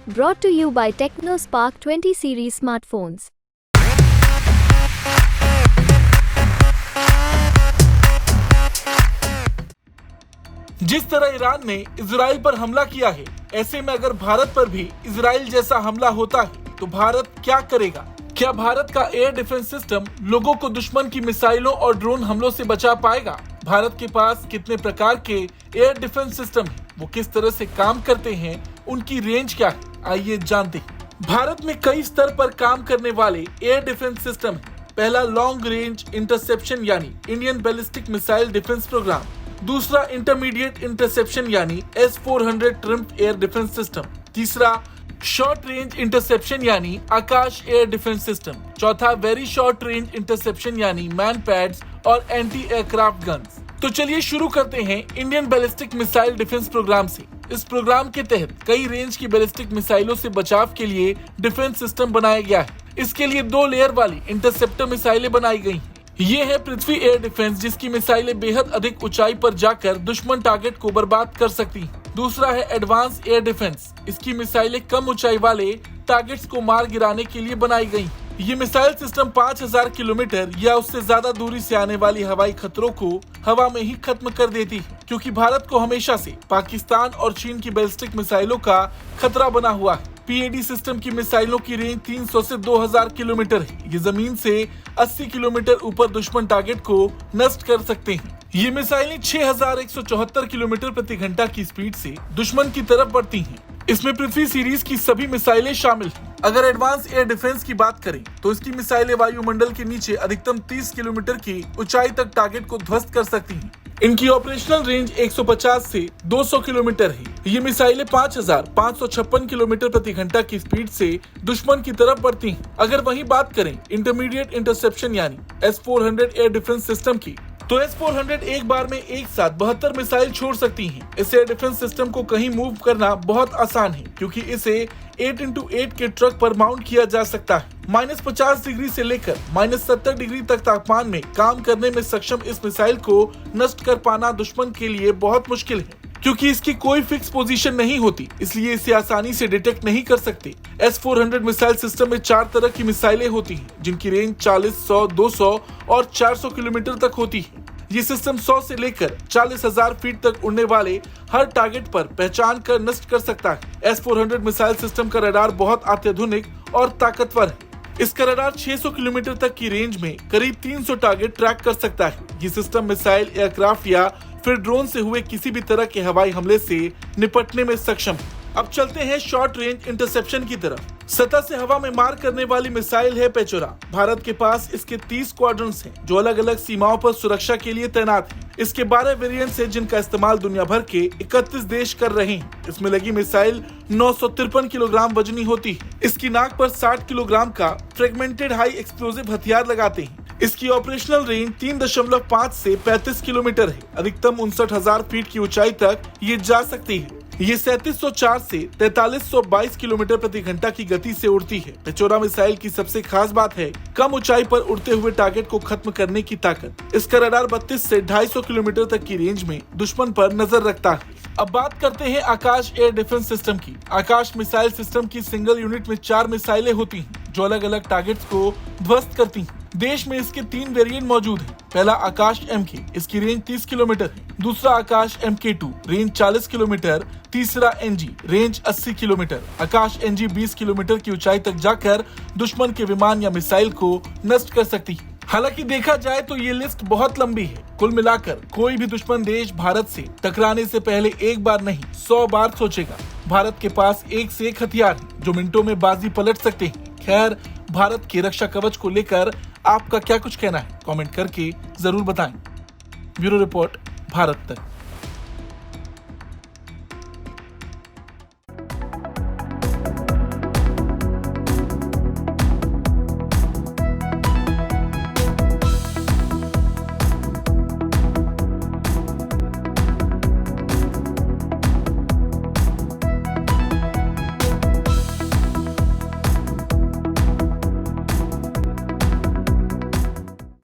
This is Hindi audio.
Brought to you by TechnoSpark 20 series smartphones. जिस तरह ईरान ने इजराइल पर हमला किया है, ऐसे में अगर भारत पर भी इजराइल जैसा हमला होता है तो भारत क्या करेगा? क्या भारत का एयर डिफेंस सिस्टम लोगों को दुश्मन की मिसाइलों और ड्रोन हमलों से बचा पाएगा? भारत के पास कितने प्रकार के एयर डिफेंस सिस्टम हैं? वो किस तरह से काम करते हैं? उनकी रेंज क्या है? आइए जानते हैं। भारत में कई स्तर पर काम करने वाले एयर डिफेंस सिस्टम हैं। पहला लॉन्ग रेंज इंटरसेप्शन यानी Indian ballistic missile defence programme. दूसरा इंटरमीडिएट इंटरसेप्शन यानी S-400 Triumf air defence system. तीसरा शॉर्ट रेंज इंटरसेप्शन यानी आकाश एयर डिफेंस सिस्टम। चौथा वेरी शॉर्ट रेंज इंटरसेप्शन यानी मैन पैड्स और एंटी एयरक्राफ्ट गन्स। तो चलिए शुरू करते हैं Indian ballistic missile defence programme से। इस प्रोग्राम के तहत कई रेंज की बैलिस्टिक मिसाइलों से बचाव के लिए डिफेंस सिस्टम बनाया गया है। इसके लिए 2 लेयर वाली इंटरसेप्टर मिसाइलें बनाई गई हैं। ये है पृथ्वी एयर डिफेंस, जिसकी मिसाइलें बेहद अधिक ऊंचाई पर जाकर दुश्मन टारगेट को बर्बाद कर सकती हैं। दूसरा है एडवांस एयर डिफेंस। इसकी मिसाइलें कम ऊंचाई वाले टारगेट्स को मार गिराने के लिए बनाई गई। ये मिसाइल सिस्टम 5000 किलोमीटर या उससे ज्यादा दूरी से आने वाली हवाई खतरों को हवा में ही खत्म कर देती है, क्योंकि भारत को हमेशा से पाकिस्तान और चीन की बैलिस्टिक मिसाइलों का खतरा बना हुआ है। PAD सिस्टम की मिसाइलों की रेंज 300 से 2000 किलोमीटर है। ये जमीन से 80 किलोमीटर ऊपर दुश्मन टारगेट को नष्ट कर सकते हैं। ये मिसाइलें 6174 किलोमीटर प्रति घंटा की स्पीड से दुश्मन की तरफ बढ़ती हैं। इसमें पृथ्वी सीरीज की सभी मिसाइलें शामिल हैं। अगर एडवांस एयर डिफेंस की बात करें तो इसकी मिसाइलें वायुमंडल के नीचे अधिकतम 30 किलोमीटर की ऊंचाई तक टारगेट को ध्वस्त कर सकती हैं। इनकी ऑपरेशनल रेंज 150 से 200 किलोमीटर है। ये मिसाइलें 5556 किलोमीटर प्रति घंटा की स्पीड से दुश्मन की तरफ बढ़ती हैं। अगर वहीं बात करें इंटरमीडिएट इंटरसेप्शन यानी S-400 एयर डिफेंस सिस्टम की, तो S-400 एक बार में एक साथ 72 मिसाइल छोड़ सकती हैं। इस एयर डिफेंस सिस्टम को कहीं मूव करना बहुत आसान है, क्योंकि इसे 8x8 के ट्रक पर माउंट किया जा सकता है। -50 डिग्री से लेकर -70 डिग्री तक तापमान में काम करने में सक्षम इस मिसाइल को नष्ट कर पाना दुश्मन के लिए बहुत मुश्किल है, क्योंकि इसकी कोई फिक्स पोजीशन नहीं होती, इसलिए इसे आसानी से डिटेक्ट नहीं कर सकते। S-400 मिसाइल सिस्टम में 4 तरह की मिसाइलें होती हैं, जिनकी रेंज 40, 100, 200 और 400 किलोमीटर तक होती है। ये सिस्टम 100 से लेकर 40,000 फीट तक उड़ने वाले हर टारगेट पर पहचान कर नष्ट कर सकता है। S-400 मिसाइल सिस्टम का रडार बहुत अत्याधुनिक और ताकतवर है। इसका रडार 600 किलोमीटर तक की रेंज में करीब 300 टारगेट ट्रैक कर सकता है। ये सिस्टम मिसाइल, एयरक्राफ्ट या फिर ड्रोन से हुए किसी भी तरह के हवाई हमले से निपटने में सक्षम है। अब चलते हैं शॉर्ट रेंज इंटरसेप्शन की तरफ। सतह से हवा में मार करने वाली मिसाइल है पेचोरा। भारत के पास इसके 30 स्क्वाड्रन्स हैं, जो अलग अलग सीमाओं पर सुरक्षा के लिए तैनात हैं। इसके 12 वेरिएंट्स हैं, जिनका इस्तेमाल दुनिया भर के 31 देश कर रहे हैं। इसमें लगी मिसाइल 953 किलोग्राम वजनी होती है। इसकी नाक पर 60 किलोग्राम का फ्रेगमेंटेड हाई एक्सप्लोजिव हथियार लगाते हैं। इसकी ऑपरेशनल रेंज 3.5 से 35 किलोमीटर है। अधिकतम 59,000 फीट की ऊंचाई तक ये जा सकती है। ये 3704 से 4322 किलोमीटर प्रति घंटा की गति से उड़ती है। पेचोरा मिसाइल की सबसे खास बात है कम ऊंचाई पर उड़ते हुए टारगेट को खत्म करने की ताकत। इसका रडार 32 से 250 किलोमीटर तक की रेंज में दुश्मन पर नजर रखता है। अब बात करते हैं आकाश एयर डिफेंस सिस्टम की। आकाश मिसाइल सिस्टम की सिंगल यूनिट में 4 मिसाइलें होती हैं, जो अलग अलग टारगेट्स को ध्वस्त करती हैं। देश में इसके 3 वेरिएंट मौजूद हैं। पहला आकाश MK, इसकी रेंज 30 किलोमीटर है। दूसरा आकाश MK2, रेंज 40 किलोमीटर। तीसरा NG, रेंज 80 किलोमीटर। आकाश NG 20 किलोमीटर की ऊंचाई तक जाकर दुश्मन के विमान या मिसाइल को नष्ट कर सकती है। हालांकि देखा जाए तो ये लिस्ट बहुत लंबी है। कुल मिलाकर कोई भी दुश्मन देश भारत से टकराने से पहले एक बार नहीं 100 बार सोचेगा। भारत के पास एक से एक हथियार है, जो मिनटों में बाजी पलट सकते हैं। खैर, भारत के रक्षा कवच को लेकर आपका क्या कुछ कहना है? कमेंट करके जरूर बताएं। ब्यूरो रिपोर्ट, भारत तक।